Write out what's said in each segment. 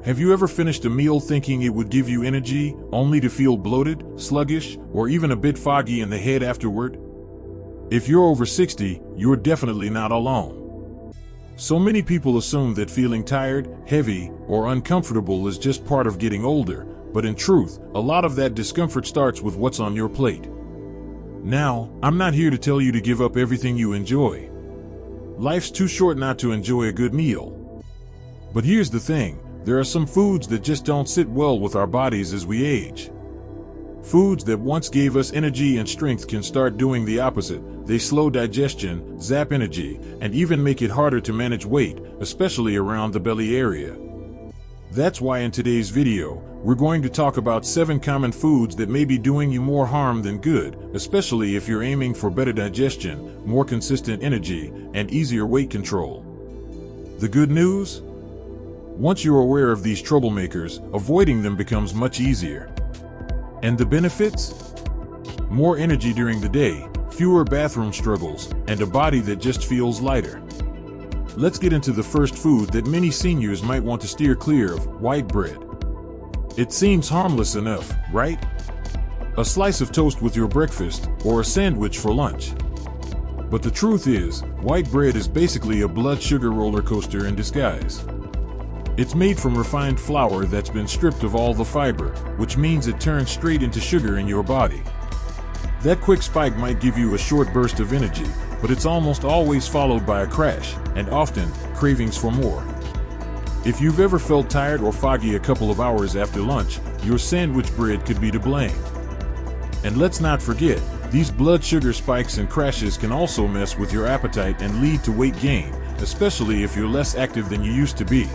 Have you ever finished a meal thinking it would give you energy, only to feel bloated, sluggish, or even a bit foggy in the head afterward? If you're over 60, you're definitely not alone. So many people assume that feeling tired, heavy, or uncomfortable is just part of getting older, but in truth, a lot of that discomfort starts with what's on your plate. Now, I'm not here to tell you to give up everything you enjoy. Life's too short not to enjoy a good meal. But here's the thing. There are some foods that just don't sit well with our bodies as we age. Foods that once gave us energy and strength can start doing the opposite. They slow digestion, zap energy, and even make it harder to manage weight, especially around the belly area. That's why in today's video, we're going to talk about 7 common foods that may be doing you more harm than good, especially if you're aiming for better digestion, more consistent energy, and easier weight control. The good news? Once you're aware of these troublemakers, avoiding them becomes much easier. And the benefits? More energy during the day, fewer bathroom struggles, and a body that just feels lighter. Let's get into the first food that many seniors might want to steer clear of: white bread. It seems harmless enough, right? A slice of toast with your breakfast, or a sandwich for lunch. But the truth is, white bread is basically a blood sugar roller coaster in disguise. It's made from refined flour that's been stripped of all the fiber, which means it turns straight into sugar in your body. That quick spike might give you a short burst of energy, but it's almost always followed by a crash, and often, cravings for more. If you've ever felt tired or foggy a couple of hours after lunch, your sandwich bread could be to blame. And let's not forget, these blood sugar spikes and crashes can also mess with your appetite and lead to weight gain, especially if you're less active than you used to be.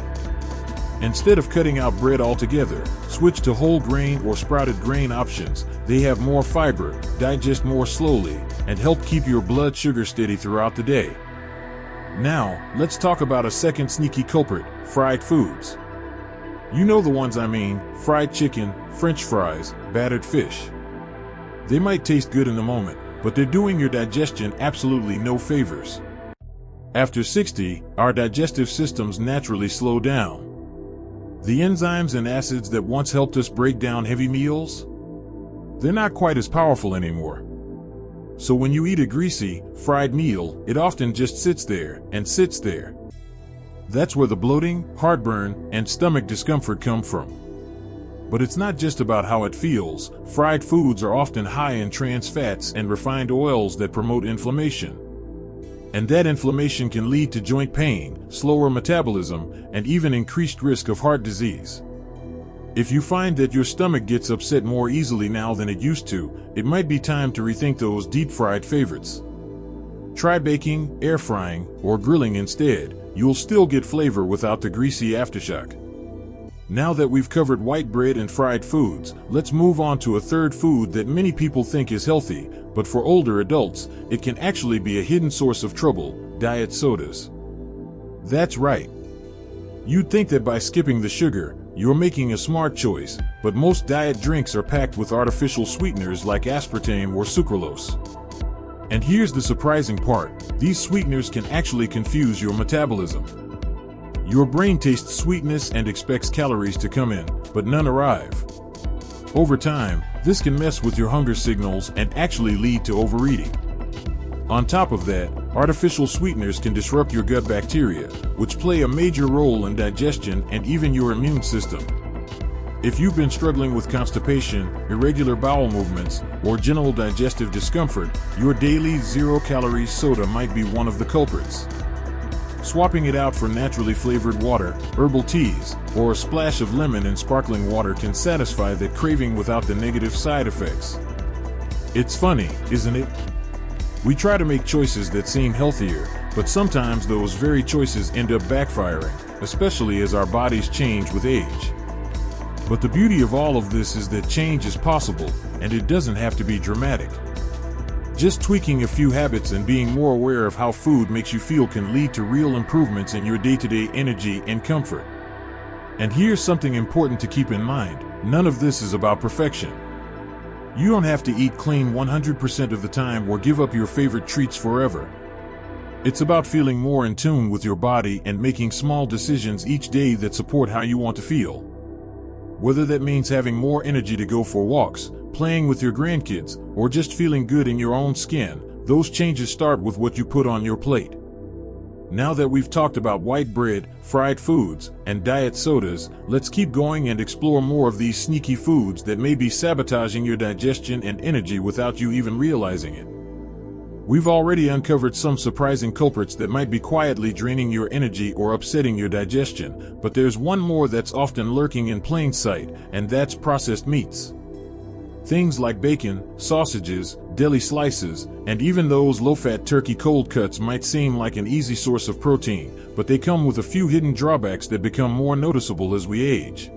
Instead of cutting out bread altogether, switch to whole grain or sprouted grain options. They have more fiber, digest more slowly, and help keep your blood sugar steady throughout the day. Now, let's talk about a second sneaky culprit: fried foods. You know the ones I mean: fried chicken, French fries, battered fish. They might taste good in the moment, but they're doing your digestion absolutely no favors. After 60, our digestive systems naturally slow down. The enzymes and acids that once helped us break down heavy meals? They're not quite as powerful anymore. So when you eat a greasy, fried meal, it often just sits there and sits there. That's where the bloating, heartburn, and stomach discomfort come from. But it's not just about how it feels. Fried foods are often high in trans fats and refined oils that promote inflammation. And that inflammation can lead to joint pain, slower metabolism, and even increased risk of heart disease. If you find that your stomach gets upset more easily now than it used to, it might be time to rethink those deep-fried favorites. Try baking, air frying, or grilling instead. You'll still get flavor without the greasy aftershock. Now that we've covered white bread and fried foods, let's move on to a third food that many people think is healthy, but for older adults, it can actually be a hidden source of trouble: diet sodas. That's right. You'd think that by skipping the sugar, you're making a smart choice, but most diet drinks are packed with artificial sweeteners like aspartame or sucralose. And here's the surprising part: these sweeteners can actually confuse your metabolism. Your brain tastes sweetness and expects calories to come in, but none arrive. Over time, this can mess with your hunger signals and actually lead to overeating. On top of that, artificial sweeteners can disrupt your gut bacteria, which play a major role in digestion and even your immune system. If you've been struggling with constipation, irregular bowel movements, or general digestive discomfort, your daily zero-calorie soda might be one of the culprits. Swapping it out for naturally flavored water, herbal teas, or a splash of lemon in sparkling water can satisfy that craving without the negative side effects. It's funny, isn't it? We try to make choices that seem healthier, but sometimes those very choices end up backfiring, especially as our bodies change with age. But the beauty of all of this is that change is possible, and it doesn't have to be dramatic. Just tweaking a few habits and being more aware of how food makes you feel can lead to real improvements in your day-to-day energy and comfort. And here's something important to keep in mind: none of this is about perfection. You don't have to eat clean 100% of the time or give up your favorite treats forever. It's about feeling more in tune with your body and making small decisions each day that support how you want to feel. Whether that means having more energy to go for walks, playing with your grandkids, or just feeling good in your own skin, those changes start with what you put on your plate. Now that we've talked about white bread, fried foods, and diet sodas, let's keep going and explore more of these sneaky foods that may be sabotaging your digestion and energy without you even realizing it. We've already uncovered some surprising culprits that might be quietly draining your energy or upsetting your digestion, but there's one more that's often lurking in plain sight, and that's processed meats. Things like bacon, sausages, deli slices, and even those low-fat turkey cold cuts might seem like an easy source of protein, but they come with a few hidden drawbacks that become more noticeable as we age.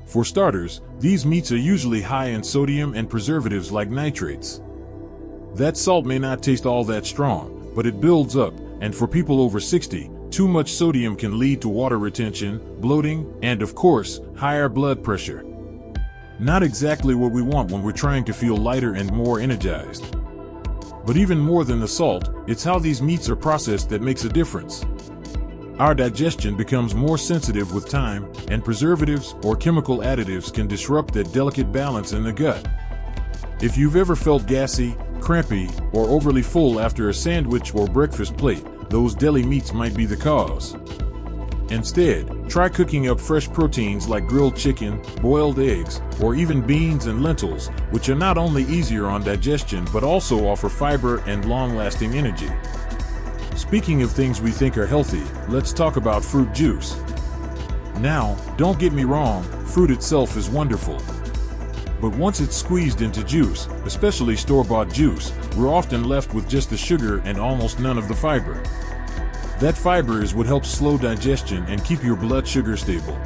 For starters, these meats are usually high in sodium and preservatives like nitrates. That salt may not taste all that strong, but it builds up, and for people over 60, too much sodium can lead to water retention, bloating, and of course, higher blood pressure. Not exactly what we want when we're trying to feel lighter and more energized. But even more than the salt, it's how these meats are processed that makes a difference. Our digestion becomes more sensitive with time, and preservatives or chemical additives can disrupt that delicate balance in the gut. If you've ever felt gassy, crampy, or overly full after a sandwich or breakfast plate, those deli meats might be the cause. Instead, try cooking up fresh proteins like grilled chicken, boiled eggs, or even beans and lentils, which are not only easier on digestion but also offer fiber and long-lasting energy. Speaking of things we think are healthy, let's talk about fruit juice. Now, don't get me wrong, fruit itself is wonderful. But once it's squeezed into juice, especially store-bought juice, we're often left with just the sugar and almost none of the fiber. That fiber is what helps slow digestion and keep your blood sugar stable.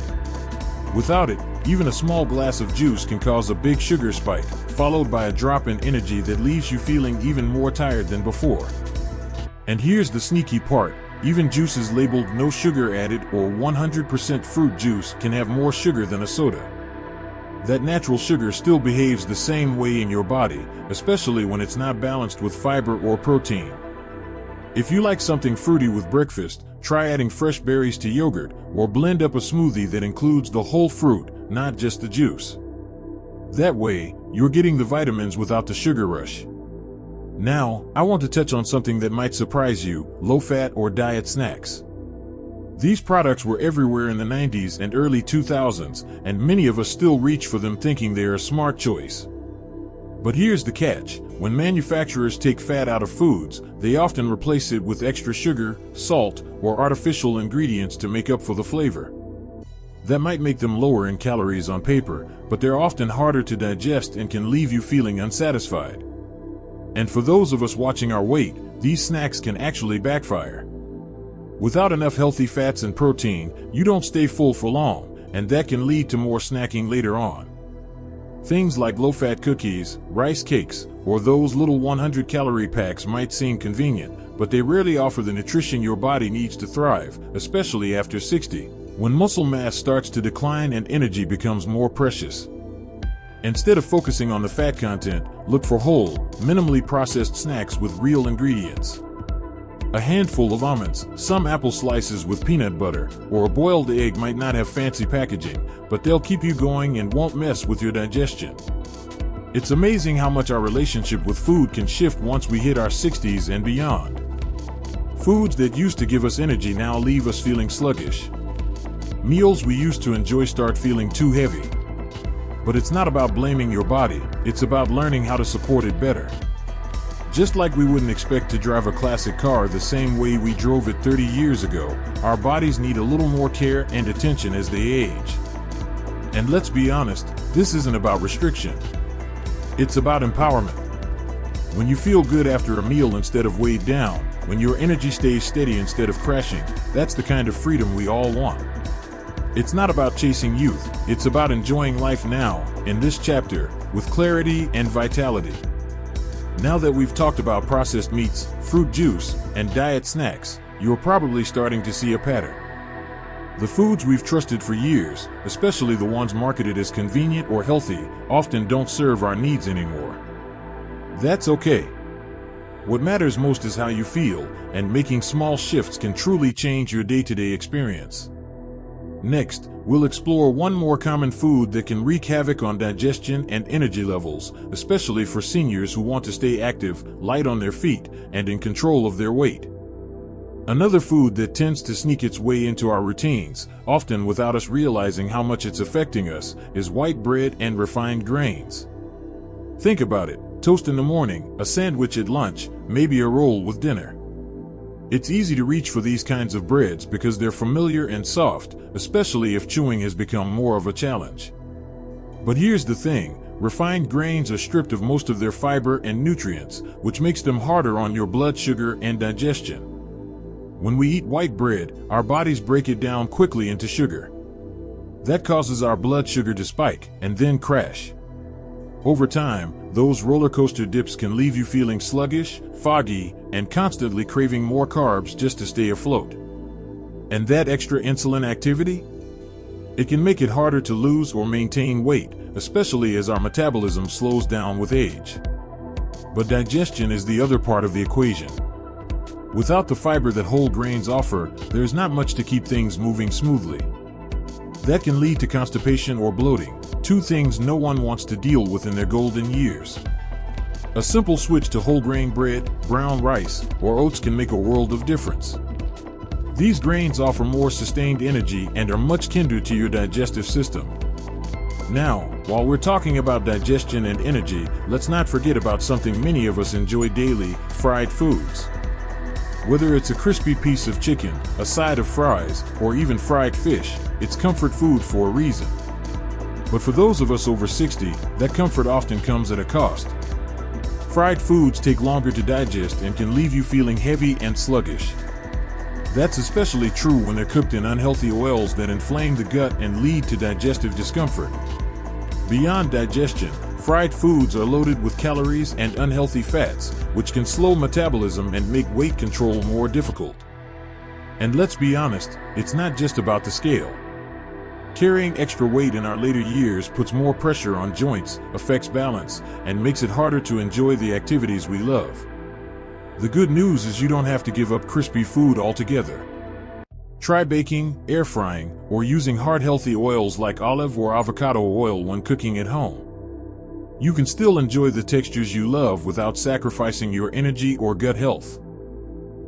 Without it, even a small glass of juice can cause a big sugar spike, followed by a drop in energy that leaves you feeling even more tired than before. And here's the sneaky part, even juices labeled no sugar added or 100% fruit juice can have more sugar than a soda. That natural sugar still behaves the same way in your body, especially when it's not balanced with fiber or protein. If you like something fruity with breakfast, try adding fresh berries to yogurt, or blend up a smoothie that includes the whole fruit, not just the juice. That way, you're getting the vitamins without the sugar rush. Now, I want to touch on something that might surprise you, low-fat or diet snacks. These products were everywhere in the 90s and early 2000s, and many of us still reach for them thinking they're a smart choice. But here's the catch. When manufacturers take fat out of foods, they often replace it with extra sugar, salt, or artificial ingredients to make up for the flavor. That might make them lower in calories on paper, but they're often harder to digest and can leave you feeling unsatisfied. And for those of us watching our weight, these snacks can actually backfire. Without enough healthy fats and protein, you don't stay full for long, and that can lead to more snacking later on. Things like low-fat cookies, rice cakes, or those little 100-calorie packs might seem convenient, but they rarely offer the nutrition your body needs to thrive, especially after 60, when muscle mass starts to decline and energy becomes more precious. Instead of focusing on the fat content, look for whole, minimally processed snacks with real ingredients. A handful of almonds, some apple slices with peanut butter, or a boiled egg might not have fancy packaging, but they'll keep you going and won't mess with your digestion. It's amazing how much our relationship with food can shift once we hit our 60s and beyond. Foods that used to give us energy now leave us feeling sluggish. Meals we used to enjoy start feeling too heavy. But it's not about blaming your body, it's about learning how to support it better. Just like we wouldn't expect to drive a classic car the same way we drove it 30 years ago, our bodies need a little more care and attention as they age. And let's be honest, this isn't about restriction. It's about empowerment. When you feel good after a meal instead of weighed down, when your energy stays steady instead of crashing, that's the kind of freedom we all want. It's not about chasing youth, it's about enjoying life now, in this chapter, with clarity and vitality. Now that we've talked about processed meats, fruit juice, and diet snacks, you're probably starting to see a pattern. The foods we've trusted for years, especially the ones marketed as convenient or healthy, often don't serve our needs anymore. That's okay. What matters most is how you feel, and making small shifts can truly change your day-to-day experience. Next, we'll explore one more common food that can wreak havoc on digestion and energy levels, especially for seniors who want to stay active, light on their feet, and in control of their weight. Another food that tends to sneak its way into our routines, often without us realizing how much it's affecting us, is white bread and refined grains. Think about it: toast in the morning, a sandwich at lunch, maybe a roll with dinner. It's easy to reach for these kinds of breads because they're familiar and soft, especially if chewing has become more of a challenge. But here's the thing: refined grains are stripped of most of their fiber and nutrients, which makes them harder on your blood sugar and digestion. When we eat white bread, our bodies break it down quickly into sugar. That causes our blood sugar to spike and then crash. Over time, those roller coaster dips can leave you feeling sluggish, foggy, and constantly craving more carbs just to stay afloat. And that extra insulin activity? It can make it harder to lose or maintain weight, especially as our metabolism slows down with age. But digestion is the other part of the equation. Without the fiber that whole grains offer, there's not much to keep things moving smoothly. That can lead to constipation or bloating, two things no one wants to deal with in their golden years. A simple switch to whole grain bread, brown rice, or oats can make a world of difference. These grains offer more sustained energy and are much kinder to your digestive system. Now, while we're talking about digestion and energy, let's not forget about something many of us enjoy daily: fried foods. Whether it's a crispy piece of chicken, a side of fries, or even fried fish, it's comfort food for a reason. But for those of us over 60, that comfort often comes at a cost. Fried foods take longer to digest and can leave you feeling heavy and sluggish. That's especially true when they're cooked in unhealthy oils that inflame the gut and lead to digestive discomfort. Beyond digestion, fried foods are loaded with calories and unhealthy fats, which can slow metabolism and make weight control more difficult. And let's be honest, it's not just about the scale. Carrying extra weight in our later years puts more pressure on joints, affects balance, and makes it harder to enjoy the activities we love. The good news is you don't have to give up crispy food altogether. Try baking, air frying, or using heart-healthy oils like olive or avocado oil when cooking at home. You can still enjoy the textures you love without sacrificing your energy or gut health.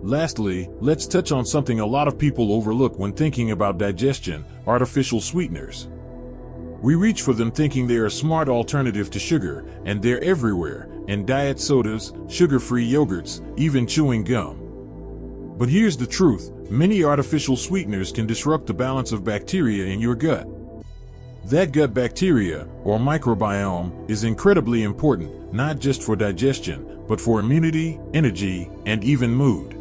Lastly, let's touch on something a lot of people overlook when thinking about digestion: artificial sweeteners. We reach for them thinking they are a smart alternative to sugar, and they're everywhere, in diet sodas, sugar-free yogurts, even chewing gum. But here's the truth: many artificial sweeteners can disrupt the balance of bacteria in your gut. That gut bacteria, or microbiome, is incredibly important, not just for digestion, but for immunity, energy, and even mood.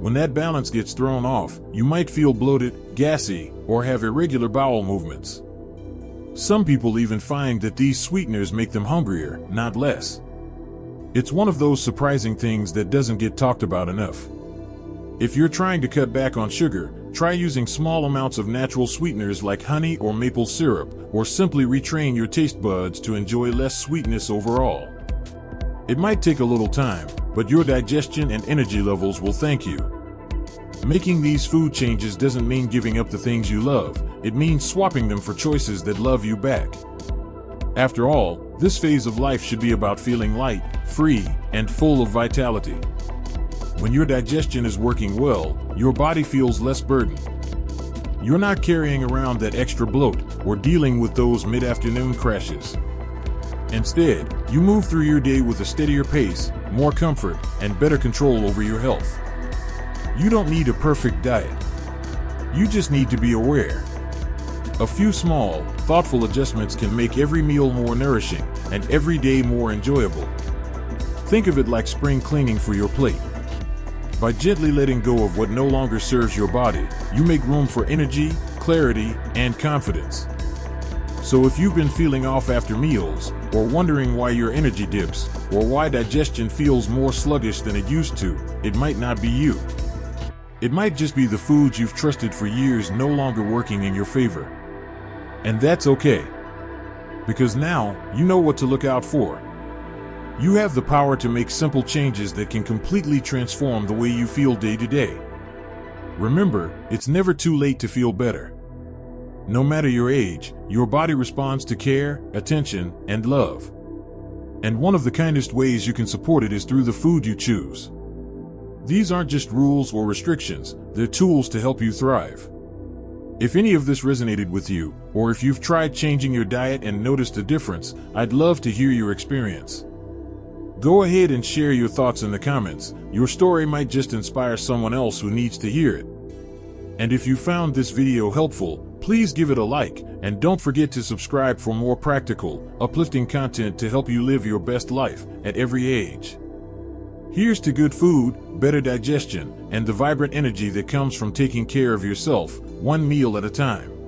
When that balance gets thrown off, you might feel bloated, gassy, or have irregular bowel movements. Some people even find that these sweeteners make them hungrier, not less. It's one of those surprising things that doesn't get talked about enough. If you're trying to cut back on sugar, try using small amounts of natural sweeteners like honey or maple syrup, or simply retrain your taste buds to enjoy less sweetness overall. It might take a little time, but your digestion and energy levels will thank you. Making these food changes doesn't mean giving up the things you love, it means swapping them for choices that love you back. After all, this phase of life should be about feeling light, free, and full of vitality. When your digestion is working well, your body feels less burdened. You're not carrying around that extra bloat or dealing with those mid-afternoon crashes. Instead, you move through your day with a steadier pace, more comfort, and better control over your health. You don't need a perfect diet. You just need to be aware. A few small, thoughtful adjustments can make every meal more nourishing and every day more enjoyable. Think of it like spring cleaning for your plate. By gently letting go of what no longer serves your body, you make room for energy, clarity, and confidence. So if you've been feeling off after meals, or wondering why your energy dips, or why digestion feels more sluggish than it used to, it might not be you. It might just be the foods you've trusted for years no longer working in your favor. And that's okay. Because now, you know what to look out for. You have the power to make simple changes that can completely transform the way you feel day to day. Remember, it's never too late to feel better. No matter your age, your body responds to care, attention, and love. And one of the kindest ways you can support it is through the food you choose. These aren't just rules or restrictions, they're tools to help you thrive. If any of this resonated with you, or if you've tried changing your diet and noticed a difference, I'd love to hear your experience. Go ahead and share your thoughts in the comments. Your story might just inspire someone else who needs to hear it. And if you found this video helpful, please give it a like, and don't forget to subscribe for more practical, uplifting content to help you live your best life at every age. Here's to good food, better digestion, and the vibrant energy that comes from taking care of yourself, one meal at a time.